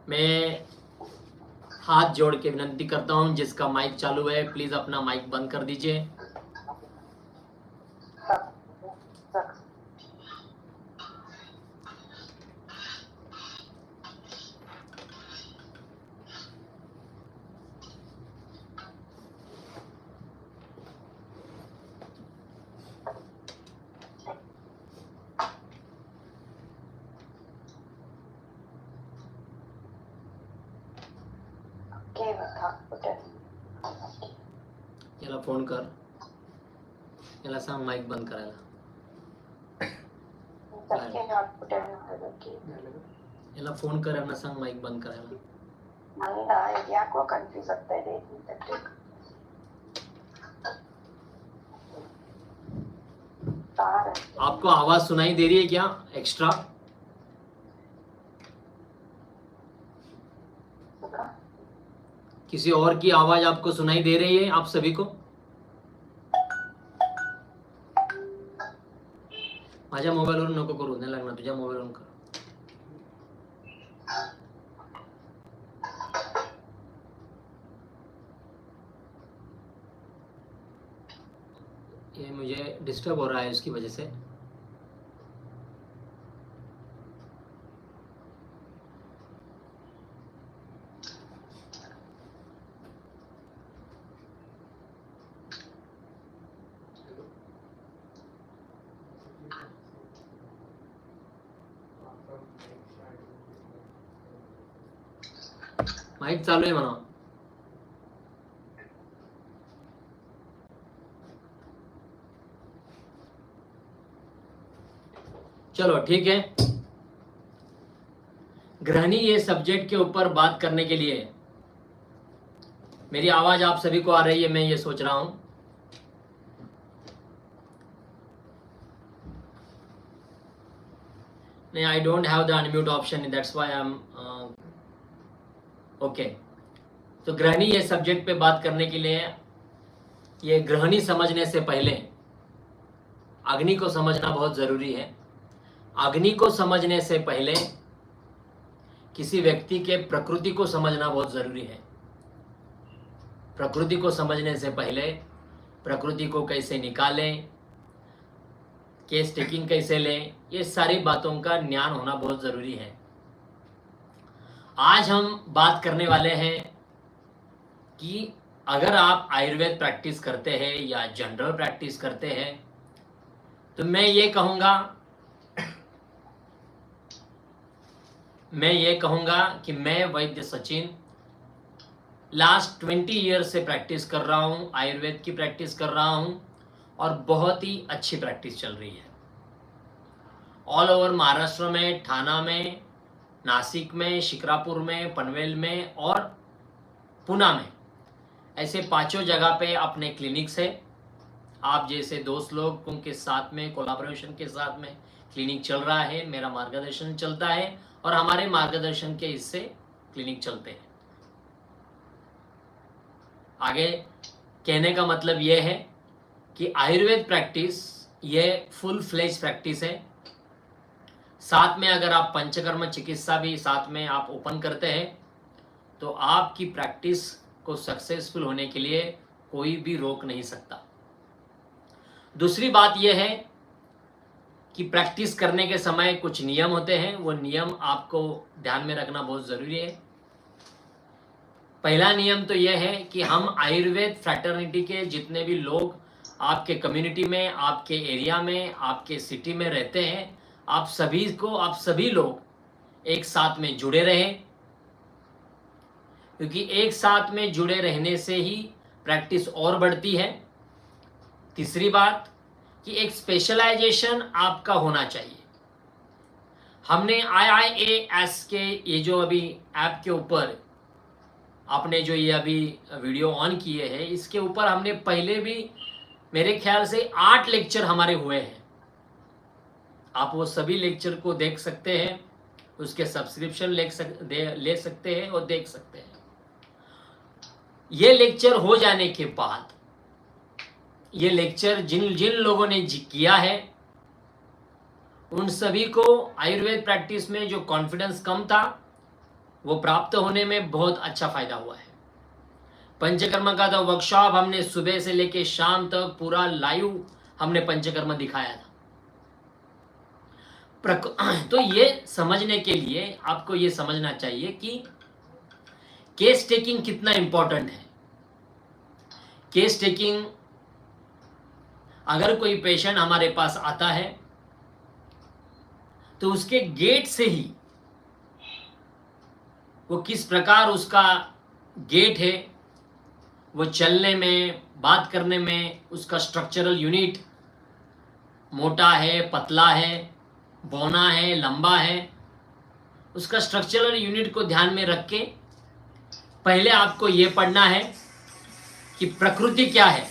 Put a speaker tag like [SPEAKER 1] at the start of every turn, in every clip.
[SPEAKER 1] मैं हाथ जोड़ के विनती करता हूं, जिसका माइक चालू है प्लीज अपना माइक बंद कर दीजिए। याला फोन कर, याला सांग माइक बंद करायला। याला फोन कर, यांना सांग माइक बंद करायला।
[SPEAKER 2] ಯಾಕೋ ಕನ್ಫ್ಯೂಸ್ ಆಗ್ತಾ ಇದೆ
[SPEAKER 1] आपको आवाज सुनाई दे रही है क्या एक्स्ट्रा? किसी और की आवाज आपको सुनाई दे रही है आप सभी को? माझ्या मोबाईलवरून नको करू, नाही लागणार, तुझ्या मोबाईलवरून कर। ये मुझे डिस्टर्ब हो रहा है उसकी वजह से। माइक चालू आहे म्हणा। चलो ठीक है, ग्रहणी ये सब्जेक्ट के ऊपर बात करने के लिए मेरी आवाज आप सभी को आ रही है, मैं ये सोच रहा हूं। नहीं, I don't have the unmute option, that's why I am okay. तो ग्रहणी ये सब्जेक्ट पे बात करने के लिए, ये ग्रहणी समझने से पहले अग्नि को समझना बहुत जरूरी है। अग्नि को समझने से पहले किसी व्यक्ति के प्रकृति को समझना बहुत जरूरी है। प्रकृति को समझने से पहले प्रकृति को कैसे निकालें, केस टेकिंग कैसे लें, ये सारी बातों का ज्ञान होना बहुत जरूरी है। आज हम बात करने वाले हैं कि अगर आप आयुर्वेद प्रैक्टिस करते हैं या जनरल प्रैक्टिस करते हैं, तो मैं ये कहूंगा कि मैं वैद्य सचिन लास्ट 20 ईयर से प्रैक्टिस कर रहा हूं, आयुर्वेद की प्रैक्टिस कर रहा हूं और बहुत ही अच्छी प्रैक्टिस चल रही है। ऑल ओवर महाराष्ट्र में, ठाणा में, नासिक में, शिक्रापुर में, पनवेल में और पुणे में, ऐसे 5 जगह पे अपने क्लिनिक्स है। आप जैसे दोस्त लोग उनके साथ में कोलैबोरेशन के साथ में क्लिनिक चल रहा है, मेरा मार्गदर्शन चलता है और हमारे मार्गदर्शन के हिस्से क्लिनिक चलते हैं। आगे कहने का मतलब यह है कि आयुर्वेद प्रैक्टिस ये फुल फ्लेज प्रैक्टिस है। साथ में अगर आप पंचकर्म चिकित्सा भी साथ में आप ओपन करते हैं, तो आपकी प्रैक्टिस को सक्सेसफुल होने के लिए कोई भी रोक नहीं सकता। दूसरी बात यह है कि प्रैक्टिस करने के समय कुछ नियम होते हैं, वो नियम आपको ध्यान में रखना बहुत जरूरी है। पहला नियम तो यह है कि हम आयुर्वेद फ्रैटर्निटी के जितने भी लोग आपके कम्युनिटी में, आपके एरिया में, आपके सिटी में रहते हैं, आप सभी लोग एक साथ में जुड़े रहें, क्योंकि एक साथ में जुड़े रहने से ही प्रैक्टिस और बढ़ती है। तीसरी बात कि एक स्पेशलाइजेशन आपका होना चाहिए। हमने IIAS के ये जो अभी ऐप के ऊपर आपने जो ये अभी वीडियो ऑन किए हैं, इसके ऊपर हमने पहले भी मेरे ख्याल से 8 लेक्चर हमारे हुए हैं। आप वो सभी लेक्चर को देख सकते हैं, उसके सब्सक्रिप्शन ले सकते हैं और देख सकते हैं। ये लेक्चर हो जाने के बाद, ये लेक्चर जिन लोगों ने किया है, उन सभी को आयुर्वेद प्रैक्टिस में जो कॉन्फिडेंस कम था वो प्राप्त होने में बहुत अच्छा फायदा हुआ है। पंचकर्म का तो वर्कशॉप हमने सुबह से लेके शाम तक पूरा लाइव हमने पंचकर्म दिखाया था। तो ये समझने के लिए आपको ये समझना चाहिए कि केस टेकिंग कितना इंपॉर्टेंट है। केस टेकिंग, अगर कोई पेशेंट हमारे पास आता है तो उसके गेट से ही वो किस प्रकार उसका गेट है, वो चलने में, बात करने में, उसका स्ट्रक्चरल यूनिट मोटा है, पतला है, बौना है, लंबा है, उसका स्ट्रक्चरल यूनिट को ध्यान में रख के पहले आपको ये पढ़ना है कि प्रकृति क्या है।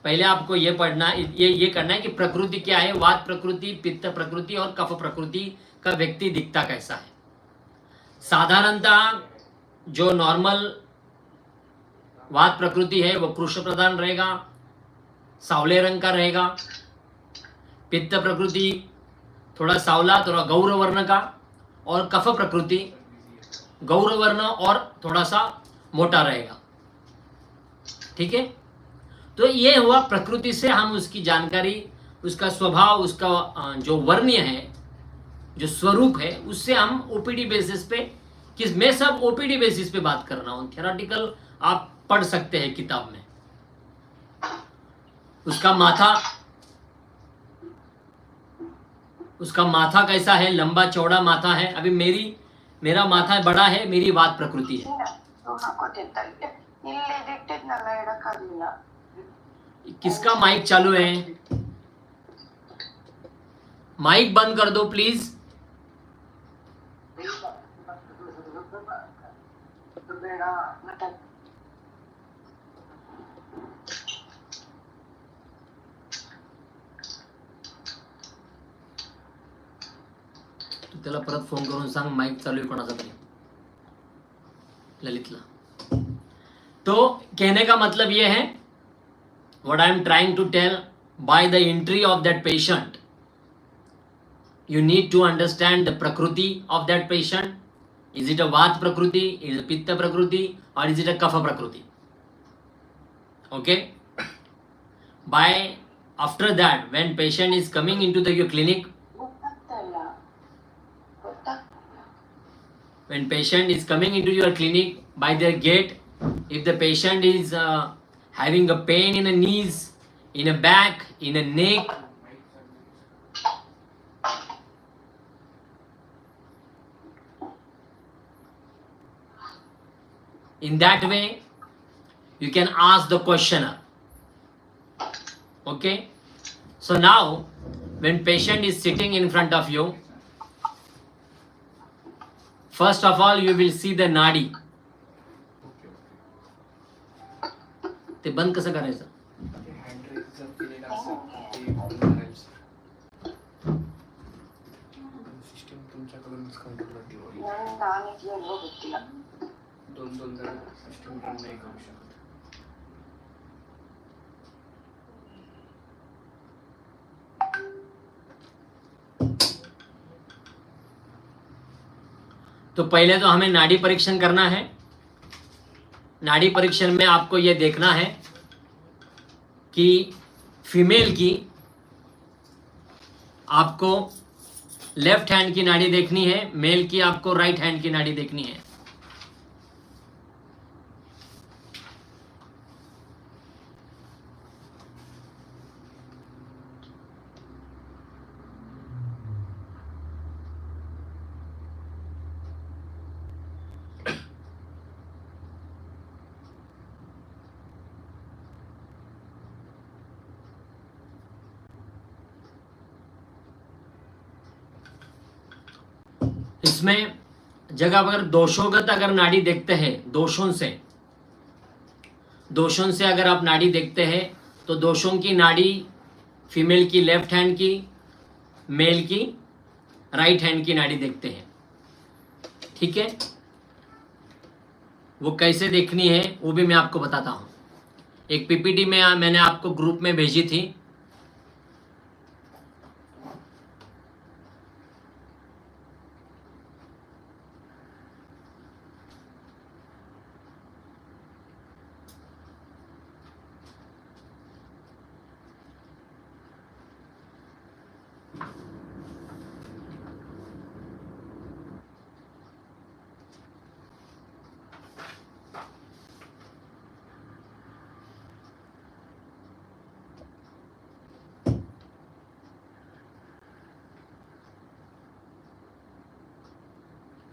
[SPEAKER 1] पहले आपको ये पढ़ना, ये करना है कि प्रकृति क्या है, वात प्रकृति, पित्त प्रकृति और कफ प्रकृति का व्यक्ति दिखता कैसा है। साधारणतः जो नॉर्मल वात प्रकृति है वो कृष्ण प्रधान रहेगा, सावले रंग का रहेगा। पित्त प्रकृति थोड़ा सावला, थोड़ा गौर वर्ण का, और कफ प्रकृति गौर वर्ण और थोड़ा सा मोटा रहेगा। ठीक है, तो ये हुआ प्रकृति से हम उसकी जानकारी, उसका स्वभाव, उसका जो वर्ण्य है, जो स्वरूप है, उससे हम ओपीडी बेसिस पे, मैं सब ओपीडी बेसिस पे बात कर रहा हूं। थ्योरेटिकल आप पढ़ सकते हैं किताब में। उसका माथा कैसा है, लंबा चौड़ा माथा है। अभी मेरा माथा बड़ा है, मेरी वात प्रकृति है। किसका माइक चालू है? माइक बंद कर दो प्लीज। त्याला परत फोन करून सांग माइक चालू आहे कोणाचा तरी, ललितला। तो कहने का मतलब ये है, what I am trying to tell, by the entry of that patient you need to understand the prakriti of that patient. Is it a vat prakriti, is it a pitta prakriti, or is it a kapha prakriti? Okay, by after that, when patient is coming into your clinic, when patient is coming into your clinic, by their gait, if the patient is having a pain in the knees, in a back, in a neck, in that way you can ask the questioner. Okay, so now when patient is sitting in front of you, first of all you will see the nadi. ते बंद कसं करायचं? तो पहले तो हमें नाड़ी परीक्षण करना है। नाड़ी परीक्षण में आपको यह देखना है कि फीमेल की आपको लेफ्ट हैंड की नाड़ी देखनी है, मेल की आपको राइट हैंड की नाड़ी देखनी है। इसमें जगह अगर दोषोगत अगर नाड़ी देखते हैं, दोषों से अगर आप नाड़ी देखते हैं तो दोषों की नाड़ी फीमेल की लेफ्ट हैंड की, मेल की राइट हैंड की नाड़ी देखते हैं। ठीक है, वो कैसे देखनी है वो भी मैं आपको बताता हूं। एक पीपीटी में मैंने आपको ग्रुप में भेजी थी।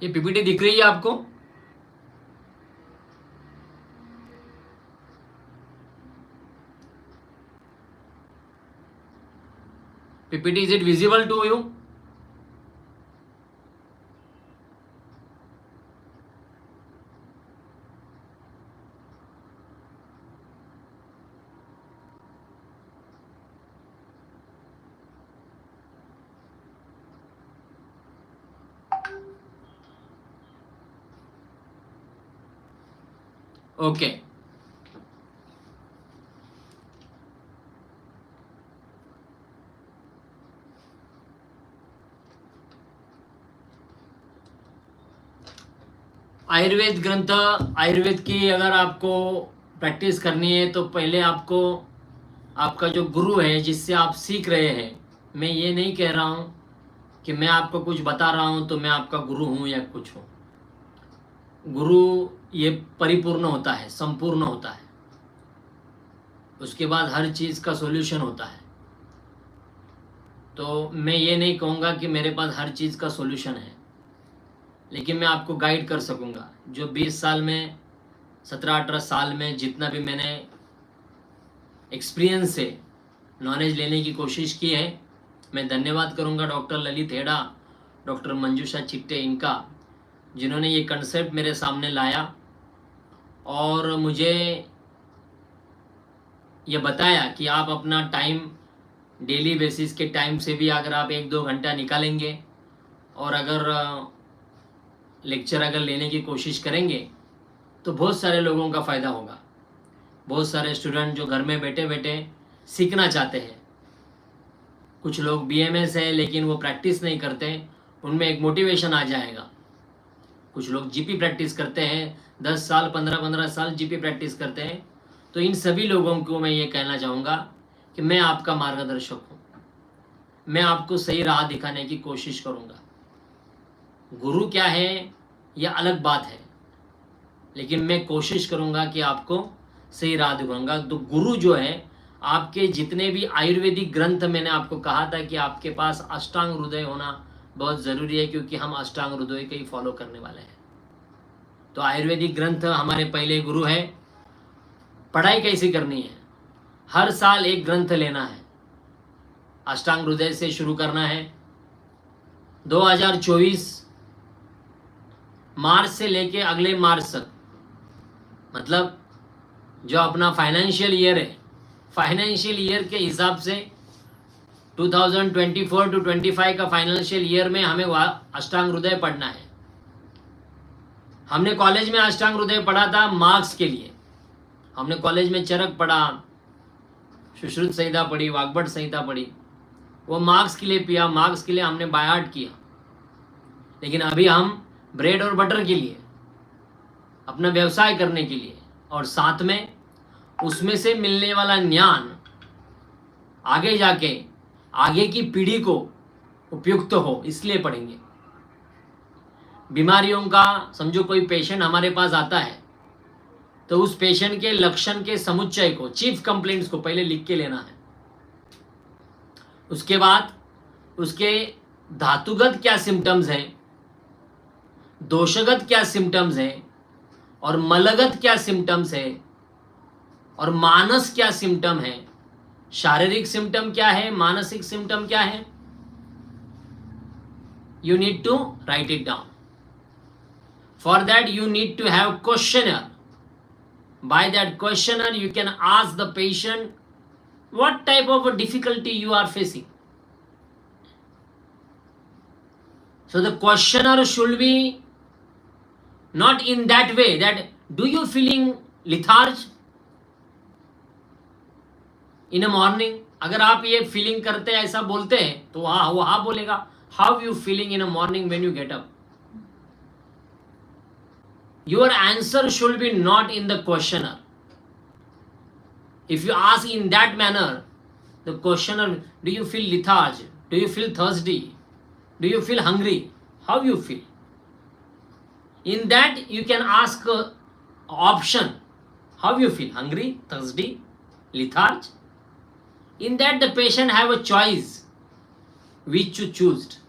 [SPEAKER 1] ये पीपीटी दिख रही है आपको? PPT, is it visible to you? Okay, Ayurveda ग्रंथ, आयुर्वेद की अगर आपको प्रैक्टिस करनी है तो पहले आपको आपका जो गुरु है जिससे आप सीख रहे हैं, मैं ये नहीं कह रहा हूँ कि मैं आपको कुछ बता रहा हूँ तो मैं आपका गुरु हूँ या कुछ हूँ। गुरु ये परिपूर्ण होता है, संपूर्ण होता है, उसके बाद हर चीज़ का सॉल्यूशन होता है। तो मैं ये नहीं कहूँगा कि मेरे पास हर चीज़ का सॉल्यूशन है, लेकिन मैं आपको गाइड कर सकूँगा। जो 20 साल में, 17-18 साल में जितना भी मैंने एक्सपीरियंस से नॉलेज लेने की कोशिश की है, मैं धन्यवाद करूँगा डॉक्टर ललित हेड़ा, डॉक्टर मंजूषा चिट्टे, इनका, जिन्होंने ये कंसेप्ट मेरे सामने लाया और मुझे ये बताया कि आप अपना टाइम डेली बेसिस के टाइम से भी अगर आप 1-2 घंटा निकालेंगे और अगर लेक्चर अगर लेने की कोशिश करेंगे तो बहुत सारे लोगों का फ़ायदा होगा। बहुत सारे स्टूडेंट जो घर में बैठे बैठे सीखना चाहते हैं, कुछ लोग BMS है लेकिन वो प्रैक्टिस नहीं करते, उनमें एक मोटिवेशन आ जाएगा। कुछ लोग GP प्रैक्टिस करते हैं, 10 साल 15-15 साल GP प्रैक्टिस करते हैं। तो इन सभी लोगों को मैं ये कहना चाहूँगा कि मैं आपका मार्गदर्शक हूँ, मैं आपको सही राह दिखाने की कोशिश करूँगा। गुरु क्या है यह अलग बात है, लेकिन मैं कोशिश करूँगा कि आपको सही राह दिखाऊंगा। तो गुरु जो है, आपके जितने भी आयुर्वेदिक ग्रंथ, मैंने आपको कहा था कि आपके पास अष्टांग हृदय होना बहुत ज़रूरी है, क्योंकि हम अष्टांग हृदय को ही फॉलो करने वाले हैं। तो आयुर्वेदिक ग्रंथ हमारे पहले गुरु है। पढ़ाई कैसी करनी है? हर साल एक ग्रंथ लेना है, अष्टांग हृदय से शुरू करना है। 2024 मार्च से लेके अगले मार्च तक, मतलब जो अपना फाइनेंशियल ईयर है, फाइनेंशियल ईयर के हिसाब से 2024 to 25 का फाइनेंशियल ईयर में हमें अष्टांग हृदय पढ़ना है। हमने कॉलेज में अष्टांग हृदय पढ़ा था मार्क्स के लिए। हमने कॉलेज में चरक पढ़ा, सुश्रुत संहिता पढ़ी, वाग्भट संहिता पढ़ी, वो मार्क्स के लिए पिया, मार्क्स के लिए हमने बाय हार्ट किया। लेकिन अभी हम ब्रेड और बटर के लिए, अपना व्यवसाय करने के लिए, और साथ में उसमें से मिलने वाला ज्ञान आगे जाके आगे की पीढ़ी को उपयुक्त हो, इसलिए पढ़ेंगे। बीमारियों का, समझो कोई पेशेंट हमारे पास आता है तो उस पेशेंट के लक्षण के समुच्चय को, चीफ कंप्लेंट्स को पहले लिख के लेना है। उसके बाद उसके धातुगत क्या सिम्टम्स हैं, दोषगत क्या सिम्टम्स है, और मलगत क्या सिम्टम्स है, और मानस क्या सिम्टम है, शारीरिक सिम्टम क्या है, मानसिक सिम्टम क्या है, you need to write it down. For that you need to have questionnaire. By that questionnaire you can ask the patient what type of a difficulty you are facing. So the questionnaire should be not in that way that do you feeling lethargy in a morning. अगर आप ये feeling करते हैं, ऐसा बोलते हैं, तो वहाँ बोलेगा how you feeling in a morning when you get up. Your answer should be not in the questionnaire. If you ask in that manner, the questioner, do you feel lethargy, do you feel thirsty, do you feel hungry, how you feel, in that you can ask option, how you feel, hungry, thirsty, lethargy. In that the patient have a choice which to choose.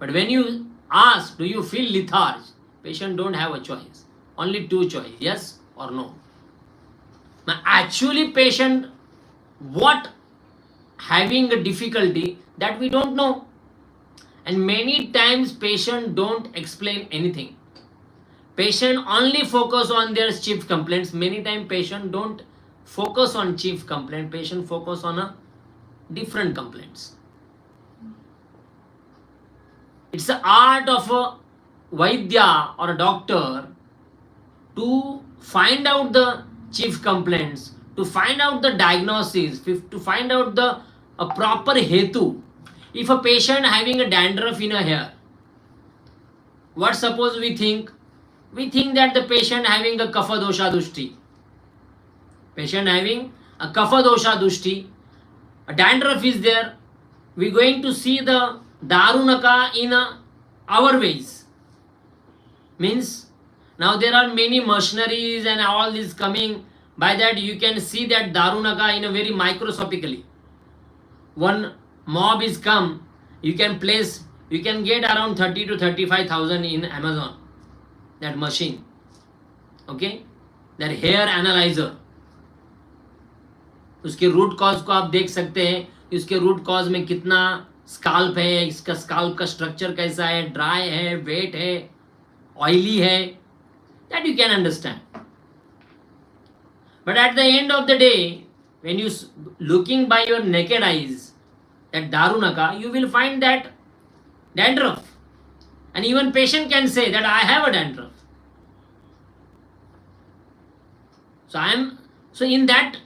[SPEAKER 1] But when you asked, do you feel lethargy? Patient don't have a choice. Only two choice, yes or no. Now actually patient what having a difficulty that we don't know. And many times patient don't explain anything. Patient only focus on their chief complaints. Many times patient don't focus on chief complaint. Patient focus on a different complaints. It's the art of a Vaidya or a doctor to find out the chief complaints, to find out the diagnosis, to find out the a proper hetu. If a patient having a dandruff in a hair, what suppose we think? We think that the patient having a kapha dosha dushti. Patient having a kapha dosha dushti, a dandruff is there. We going to see the darunaka in our ways. Means now there are many machineries and all this coming. By that you can see that darunaka in a very microscopically. One mob is come, you can place, you can get around 30 to 35,000 in Amazon, that machine. Okay, that hair analyzer. उसके root cause को आप देख सकते हैं, इसके root cause में कितना scalp है, इसका स्काल्प का स्ट्रक्चर कैसा है, ड्राई है, वेट है, ऑयली है, that you can understand. But at the end of the day, when you looking by your naked eyes that darunaka, you will find that dandruff. And even patient can say that I have a dandruff. So in that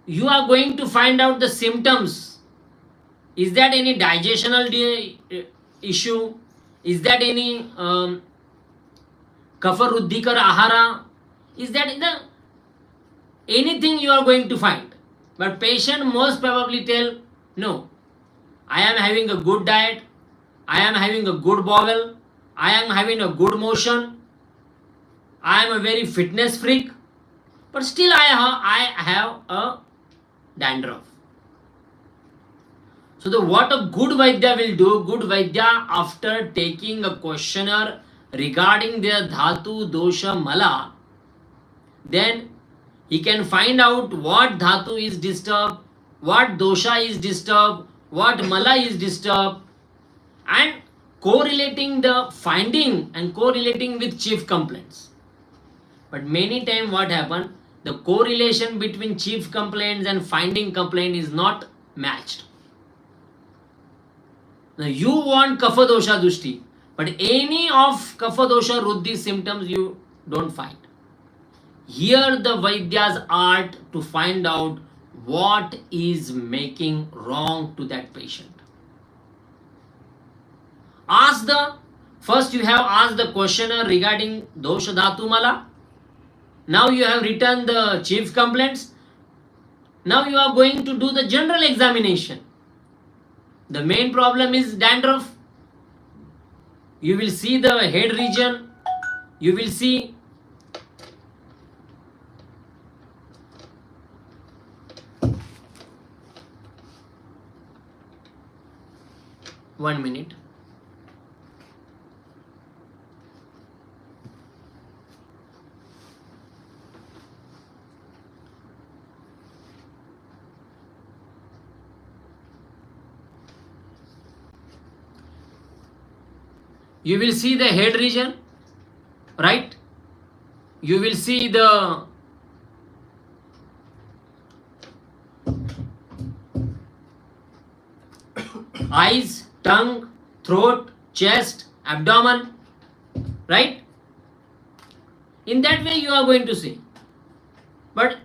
[SPEAKER 1] you are going to find out the symptoms. Is that any digestional issue? Is that any kapha ruddhikar ahara? Is that anything you are going to find? But patient most probably tell, no, I am having a good diet, I am having a good bowel, I am having a good motion, I am a very fitness freak, but still I have a dandruff. So what a good Vaidya will do, good Vaidya after taking a questionnaire regarding their dhatu, dosha, mala, then he can find out what dhatu is disturbed, what dosha is disturbed, what mala is disturbed, and correlating the finding and correlating with chief complaints. But many times what happen, the correlation between chief complaints and finding complaint is not matched. Now you want kapha dosha dushti, but any of kapha dosha ruddhi symptoms you don't find. Here the Vaidya's art to find out what is making wrong to that patient. First you have asked the questionnaire regarding dosha dhatu mala. Now you have written the chief complaints. Now you are going to do the general examination. The main problem is dandruff. You will see the head region. You will see one minute. You will see the head region, right? You will see the eyes, tongue, throat, chest, abdomen, right? In that way you are going to see. But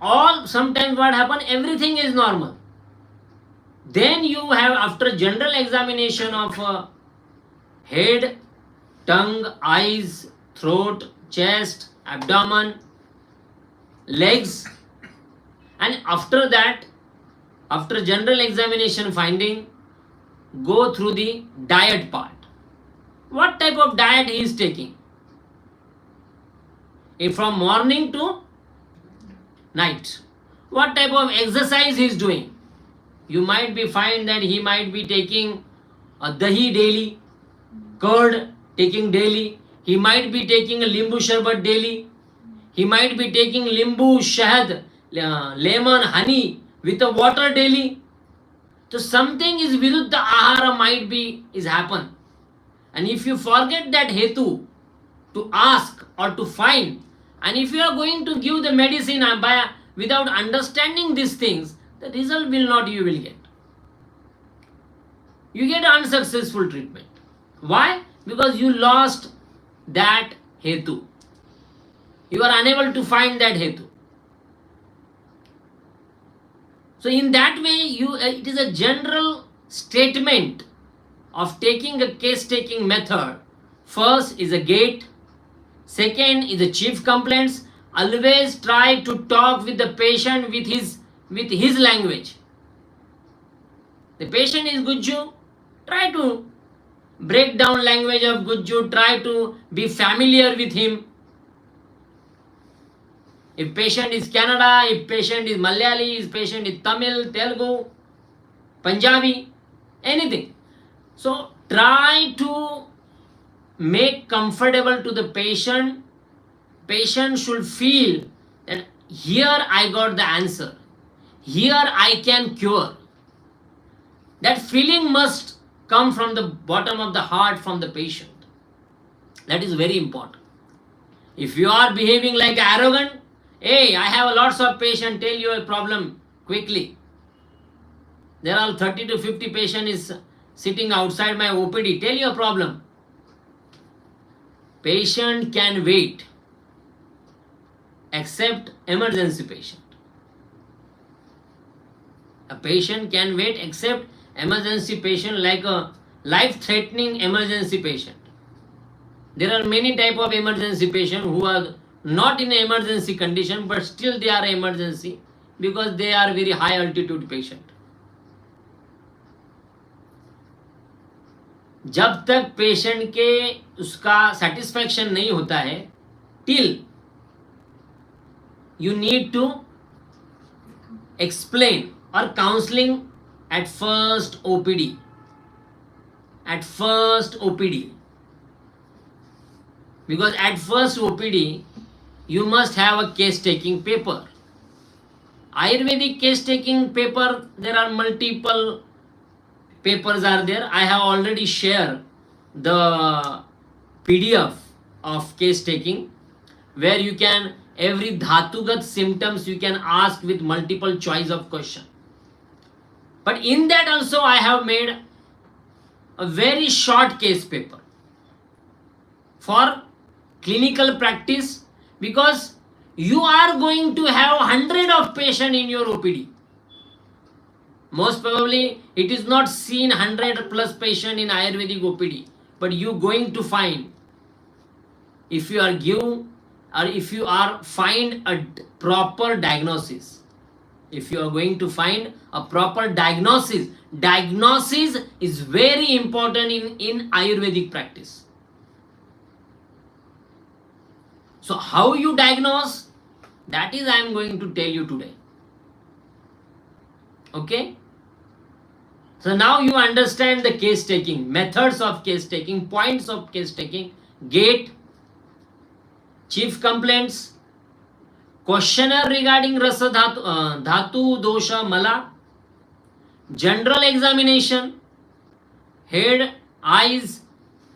[SPEAKER 1] sometimes what happen, everything is normal. Then you have, after general examination of head, tongue, eyes, throat, chest, abdomen, legs, and after that, after general examination finding, go through the diet part. What type of diet he is taking? If from morning to night. What type of exercise he is doing? You might be find that he might be taking a dahi daily, curd taking daily. He might be taking a limbu sharbat daily. He might be taking limbu, shahad, lemon, honey with a water daily. So something is viruddha ahara might be is happen. And if you forget that hetu to ask or to find, and if you are going to give the medicine without understanding these things, the result will not you will get. You get unsuccessful treatment. Why? Because you lost that hetu. You are unable to find that hetu. So in that way, it is a general statement of taking a case-taking method. First is a gate. Second is the chief complaints. Always try to talk with the patient with his language. The patient is Gujju. Try to break down language of Gujju. Try to be familiar with him. If patient is Kannada, if patient is Malayali, if patient is Tamil, Telugu, Punjabi, anything. So try to make comfortable to the patient. Patient should feel that here I got the answer. Here I can cure. That feeling must come from the bottom of the heart from the patient. That is very important. If you are behaving like arrogant, hey, I have lots of patients, tell you a problem quickly. There are 30 to 50 patients is sitting outside my OPD, tell you a problem. Patient can wait, except emergency patient. A patient can wait except emergency patient, like a life-threatening emergency patient. There are many type of emergency patient who are not in emergency condition, but still they are emergency because they are very high altitude patient. जब तक patient के उसका satisfaction नहीं होता है, till you need to explain or counseling at first OPD. At first OPD. Because at first OPD, you must have a case-taking paper. Ayurvedic case-taking paper, there are multiple papers are there. I have already shared the PDF of case-taking, where you can, every dhatugat symptoms you can ask with multiple choice of question. But in that also I have made a very short case paper for clinical practice, because you are going to have 100 of patients in your OPD. Most probably it is not seen 100 plus patient in Ayurvedic OPD, but you going to find, if you are give or if you are find a proper diagnosis, if you are going to find a proper diagnosis is very important in Ayurvedic practice. So how you diagnose, that is I am going to tell you today. Okay? So now you understand the case taking, methods of case taking, points of case taking, gate, chief complaints, questionnaire regarding rasa dhatu dosha mala, general examination, head, eyes,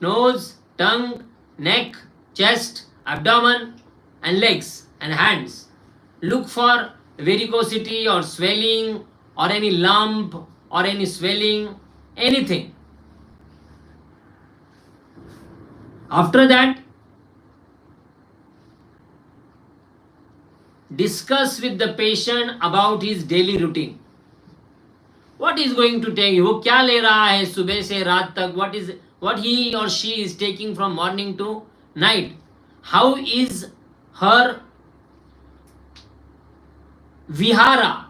[SPEAKER 1] nose, tongue, neck, chest, abdomen and legs and hands. Look for varicosity or swelling or any lump or any swelling, anything. After that, discuss with the patient about his daily routine. What is going to take? वो क्या ले रहा है सुबह से रात तक? What he or she is taking from morning to night? How is her vihara?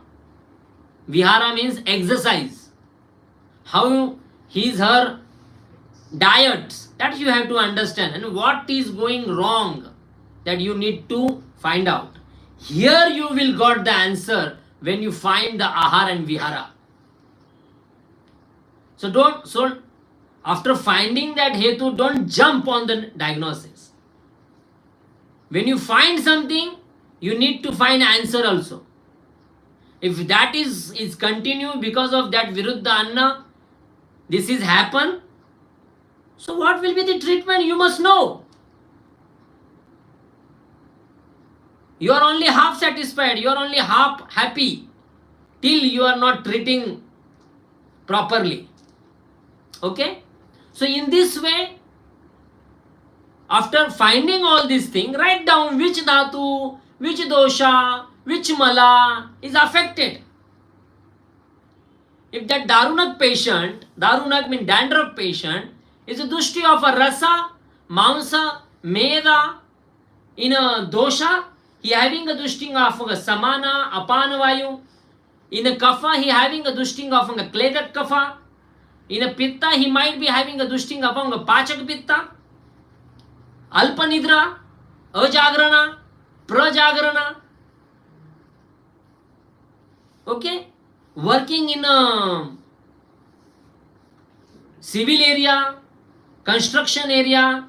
[SPEAKER 1] Vihara means exercise. How is her diet? That you have to understand. And what is going wrong, that you need to find out. Here you will got the answer when you find the ahar and vihara. So After finding that hetu, don't jump on the diagnosis. When you find something, you need to find answer also. If that is continue because of that viruddha anna, this is happen, so what will be the treatment? You must know. You are only half satisfied, you are only half happy till you are not treating properly. Okay? So in this way, after finding all these things, write down which dhatu, which dosha, which mala is affected. If that darunak patient, darunak means dandruff patient, is a dushti of a rasa, mamsa, meda, in a dosha, he having a dushting of a samana, apana vayu. In a kapha, he having a dushting of a kledak kapha. In a pitta, he might be having a dushting of a pachak pitta. Alpa nidra, ajagrana, prajagrana. Okay? Working in a civil area, construction area,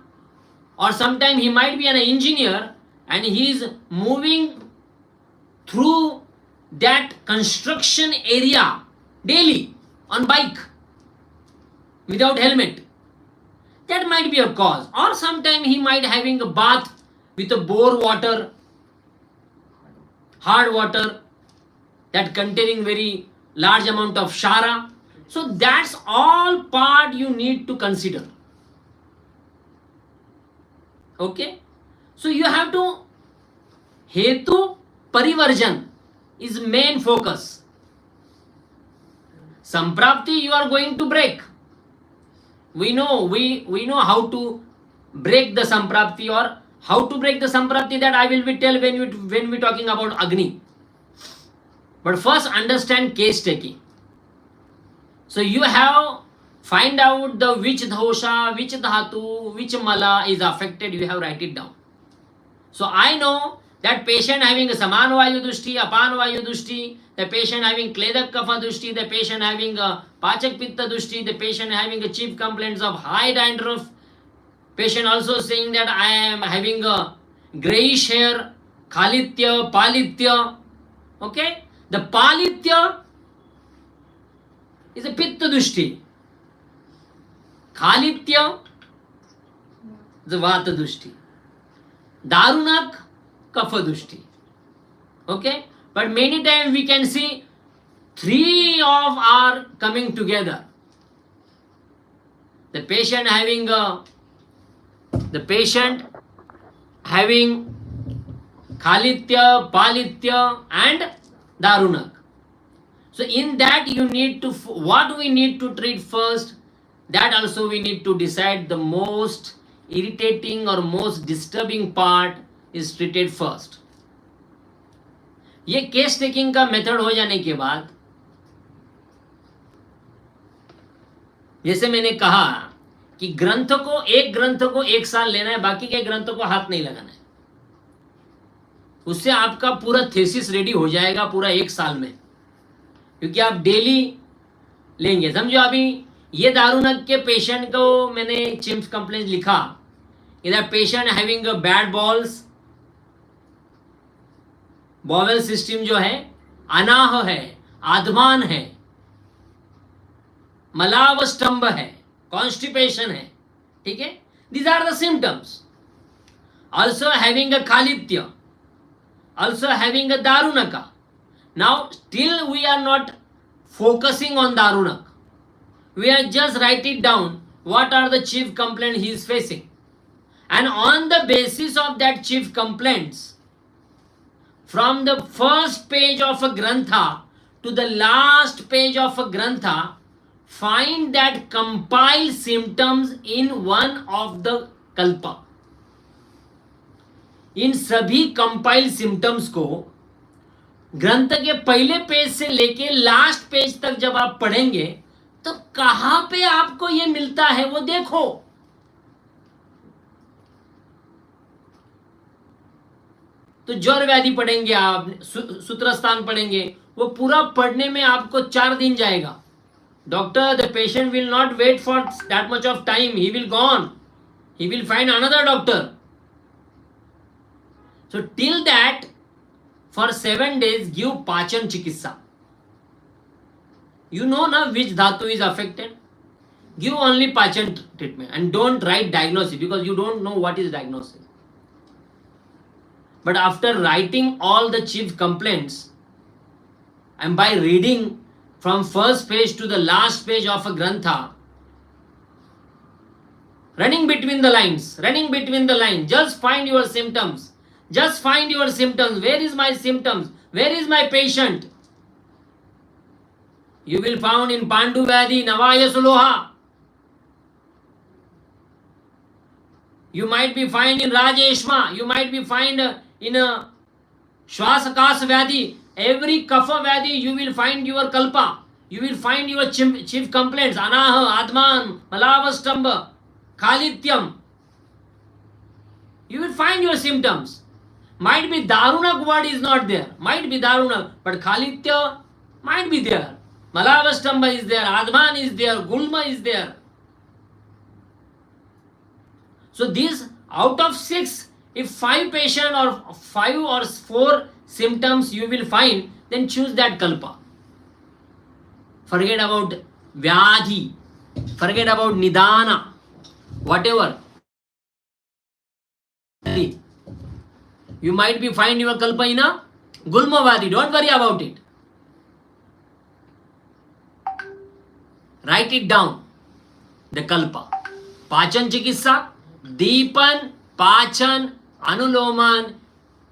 [SPEAKER 1] or sometime he might be an engineer and he is moving through that construction area daily on bike without helmet. That might be a cause. Or sometime he might having a bath with a bore water, hard water, that containing very large amount of shara. So that's all part you need to consider. Okay? So you have to, hetu parivarjan is main focus. Samprapti you are going to break. We know how to break the samprapti, or how to break the samprapti, that I will be tell when we talking about Agni. But first understand case taking. So you have find out the which dosha, which dhatu, which mala is affected, you have write it down. So I know that patient having a saman vayu dushti, apan vayu dushti, the patient having kledak kapha dushti, the patient having a pachak pitta dushti, the patient having a chief complaints of high dandruff, patient also saying that I am having a grayish hair, khalitya, palitya. Okay? The palitya is a pitta dushti. Khalitya is a vata dushti. Darunak, kapha dushti. Okay? But many times we can see three of are coming together. The patient having khalitya, palitya and darunak. So in that you need to, what we need to treat first, that also we need to decide. The most irritating or most disturbing part is treated first. ये case taking का method हो जाने के बाद, जैसे मैंने कहा कि एक ग्रंथ को 1 साल लेना है, बाकी के ग्रंथों को हाथ नहीं लगाना है. उससे आपका पूरा थीसिस रेडी हो जाएगा पूरा 1 साल में, क्योंकि आप डेली लेंगे. समझो अभी ये दारुनक के पेशेंट को मैंने चिम्स कंप्लेंट लिखा, इधर patient having bad bowels, bowel system जो है अनाह है, आधमान है, मलाव स्तंभ है, कॉन्स्टिपेशन है. ठीक है? These are the symptoms. Also having a khalitya, also having a darunaka. Now still we are not focusing on darunak. We are just write it down what are the chief complaints he is facing, and on the basis of that chief complaints, from the first page of a grantha to the last page of a grantha, find that compile symptoms in one of the kalpa. इन सभी compile symptoms को ग्रंथ के पहले page से लेके last page तक जब आप पढ़ेंगे तो कहां पे आपको ये मिलता है वो देखो. तो ज्वर व्याधि पढ़ेंगे आप, सूत्रस्थान पढ़ेंगे, वो पूरा पढ़ने में आपको 4 दिन जाएगा. Doctor, the patient will not wait for that much of time. He will gone. He will find another doctor. So till that, for 7 days, give Pachan Chikitsa. You know now which dhatu is affected. Give only Pachan treatment and don't write diagnosis because you don't know what is diagnosis. But after writing all the chief complaints and by reading from first page to the last page of a grantha, running between the lines, just find your symptoms. Just find your symptoms. Where is my symptoms? Where is my patient? You will found in Pandu Vyadi, Navaya Suloha. You might be find in Rajeshma. You might be find in a Shwasakas Vyadi. Every Kapha Vyadi you will find your Kalpa. You will find your chief complaints. Anaha, Adman, Malavastamba, Khalityam. You will find your symptoms. Might be Daruna word is not there. Might be Daruna. But Khalitya might be there. Malavastamba is there. Adman is there. Gulma is there. So these out of 6, if 5 patient or 5 or 4 symptoms you will find, then choose that kalpa. Forget about vyadhi. Forget about nidana. Whatever. You might be find your kalpa in a gulmavadi. Don't worry about it. Write it down. The kalpa. Pachan chikitsa, Deepan, Pachan, Anuloman,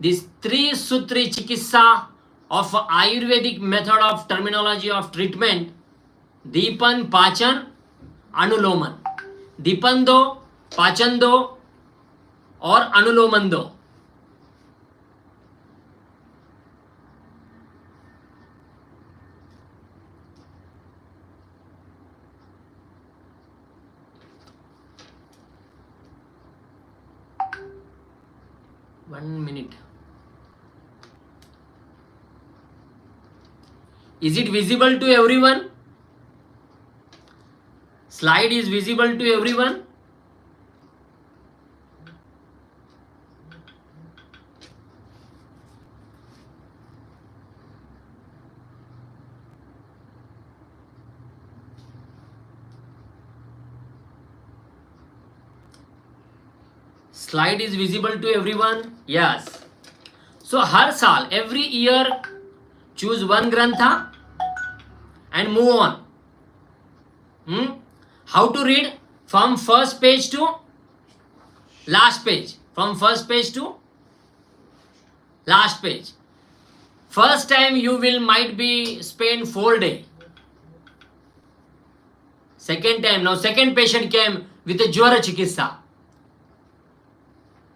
[SPEAKER 1] these 3 sutri chikitsa of Ayurvedic method of terminology of treatment. Deepan, Pachan, Anuloman. Deepan do, Pachan do, or Anuloman do. One minute. Is it visible to everyone? Slide is visible to everyone? Slide is visible to everyone? Yes. So har saal, every year choose one grantha and move on. How to read? From first page to last page. From first page to last page. First time you will might be spend 4 days. Second time, now second patient came with a jwara chikitsa.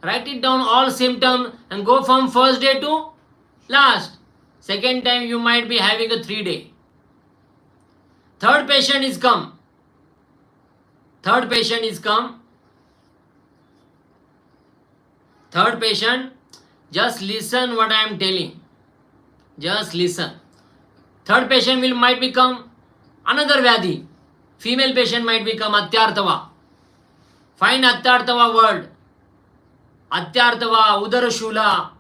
[SPEAKER 1] Write it down all symptoms and go from first day to last. Second time you might be having a 3 day. Third patient is come. Third patient, just listen what I am telling. Just listen. Third patient might become another Vyadhi. Female patient might become Atyartava. Find Atyartava word. Atyartava, Udarashula,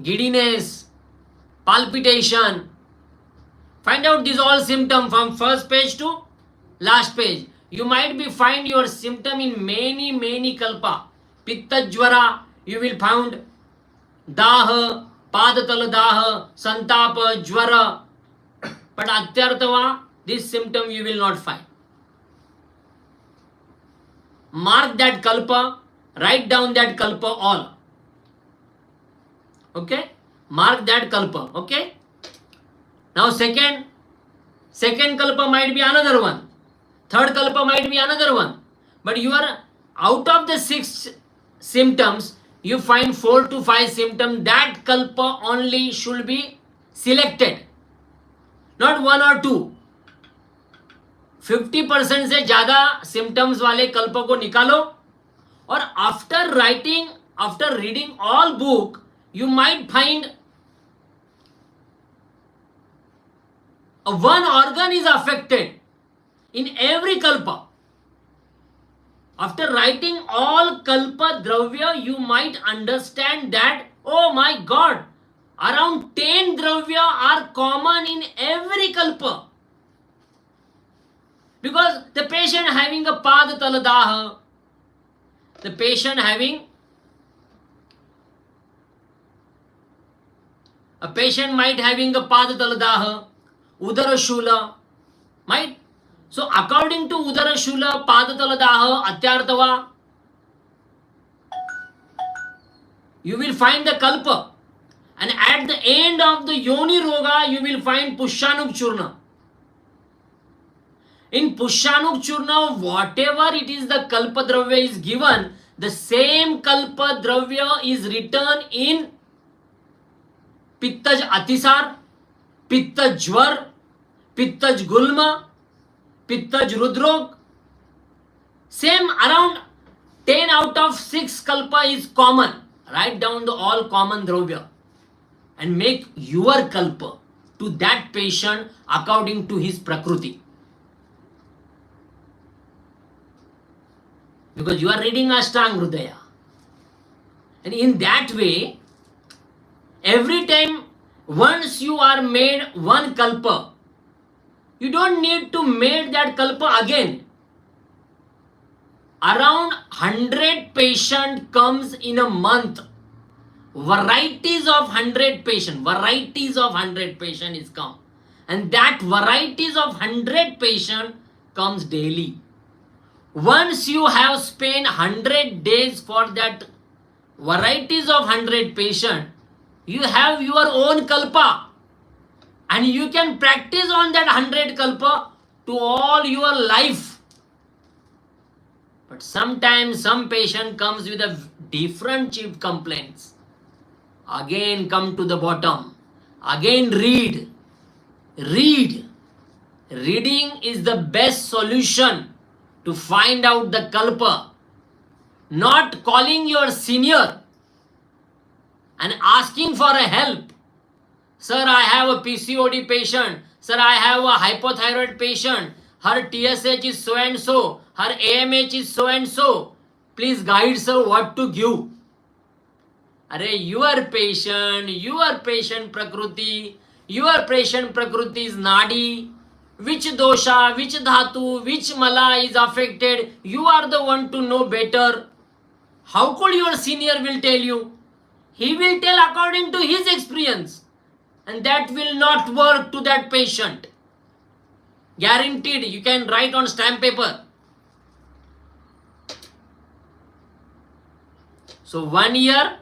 [SPEAKER 1] giddiness, palpitation. Find out these all symptoms from first page to last page. You might be find your symptom in many kalpa. Pitta jwara, you will find daha, padatala daha, santapa, jwara. But atyartava, this symptom you will not find. Mark that kalpa. Write down that kalpa all. Okay? Mark that kalpa. Okay? Now second kalpa might be another one. Third kalpa might be another one. But you are out of the 6 symptoms, you find 4 to 5 symptoms. That kalpa only should be selected. Not 1 or 2. 50% से ज़्यादा symptoms वाले कल्प को निकालो. Or after reading all book, you might find one organ is affected in every kalpa. After writing all kalpa dravya, you might understand that, oh my God, around 10 dravya are common in every kalpa. Because the patient having a pad taladaha, the patient might having a pad taladaha, udara shula, might. So according to udara shula, pad taladaha, atyartava, you will find the kalpa. And at the end of the yoni roga, you will find pushanuk churna. In pushanuk churna, whatever it is the kalpa dravya is given, the same kalpa dravya is written in pittaj atisar, pittaj jwar, pittaj gulma, pittaj rudrog. Same around 10 out of 6 kalpa is common. Write down the all common dravya and make your kalpa to that patient according to his prakruti. Because you are reading Ashtang Hridaya. And in that way, every time once you are made one kalpa, you don't need to make that kalpa again. Around 100 patient comes in a month. Varieties of 100 patient is come. And that varieties of 100 patient comes daily. Once you have spent 100 days for that varieties of 100 patient, you have your own kalpa. And you can practice on that 100 kalpa to all your life. But sometimes some patient comes with a different chief complaints. Again come to the bottom. Again read. Reading is the best solution to find out the kalpa. Not calling your senior and asking for a help. Sir, I have a PCOD patient. Sir, I have a hypothyroid patient. Her TSH is so and so. Her AMH is so and so. Please guide sir what to give. Your patient prakruti is nadi. Which dosha, which dhatu, which mala is affected, you are the one to know better. How could your senior will tell you? He will tell according to his experience. And that will not work to that patient. Guaranteed, you can write on stamp paper. So 1 year,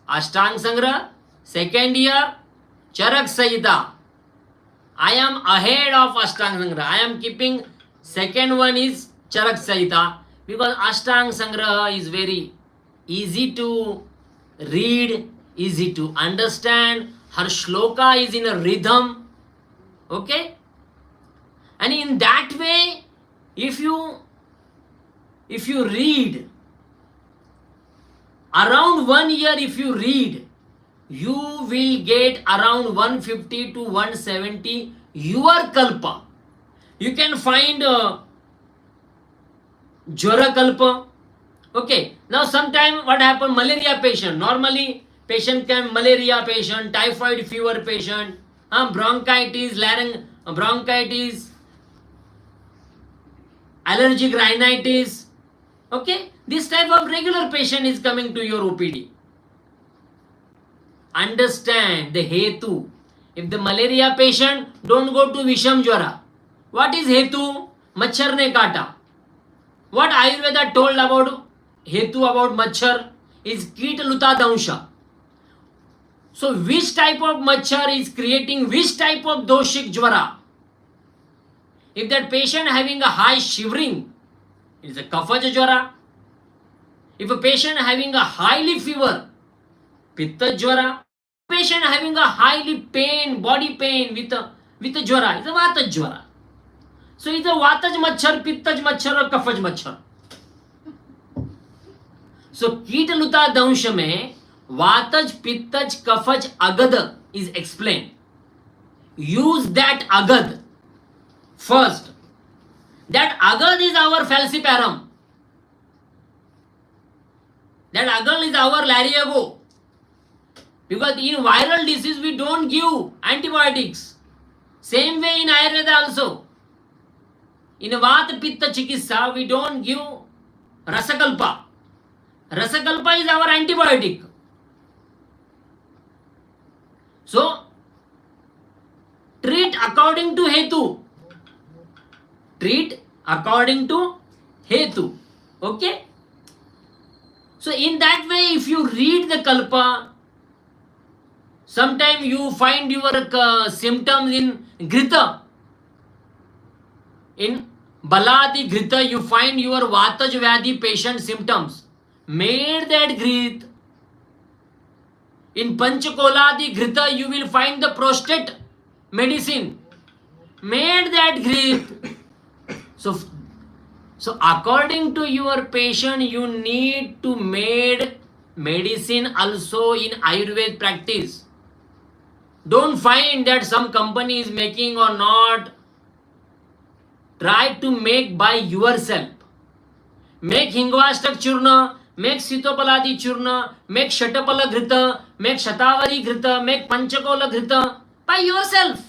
[SPEAKER 1] Ashtang Sangra. 2nd year, Charak Sahita. I am ahead of Ashtang Sangraha. I am keeping second one is Charak Sahita because Ashtang Sangraha is very easy to read, easy to understand. Her shloka is in a rhythm. Okay? And in that way, if you read, around 1 year if you read, you will get around 150 to 170 your kalpa. You can find Jwara kalpa. Okay. Now sometime what happen? Malaria patient. Normally patient can malaria patient, typhoid fever patient, bronchitis, bronchitis, allergic rhinitis. Okay. This type of regular patient is coming to your OPD. Understand the hetu. If the malaria patient, don't go to Visham Jwara. What is hetu? Machhar ne kata. What Ayurveda told about hetu about machhar is Kita Luta Dansha. So which type of machhar is creating which type of doshik jwara? If that patient having a high shivering, it is a kaphaja jwara. If a patient having a highly fever, pitta jwara. Patient having a highly pain, body pain with a jwara, it's a vata jwara. So it's a vataj machhar, pittaj machhar or kafaj machhar. So Kita Luta Dansha mein vataj, pittaj, kafaj, agad is explained. use that agad first. That agad is our falciparum. That agad is our lariago. Because in viral disease we don't give antibiotics. Same way in Ayurveda also. In Vata Pitta Chikitsa we don't give Rasakalpa. Rasakalpa is our antibiotic. So, treat according to Hetu. Treat according to Hetu. Okay? So, in that way, if you read the Kalpa, sometimes you find your symptoms in Grita. In Baladi Grita, you find your Vataj Vyadhi patient symptoms. Made that Grit. In Panchakoladi Grita, you will find the prostate medicine. Made that Grit. So according to your patient, you need to made medicine also in Ayurveda practice. Don't find that some company is making or not. Try to make by yourself. Make Hingvastak Churna, make Sitopaladi Churna, make Shatapala Grita, make Shatavari Grita, make Panchakola Grita by yourself.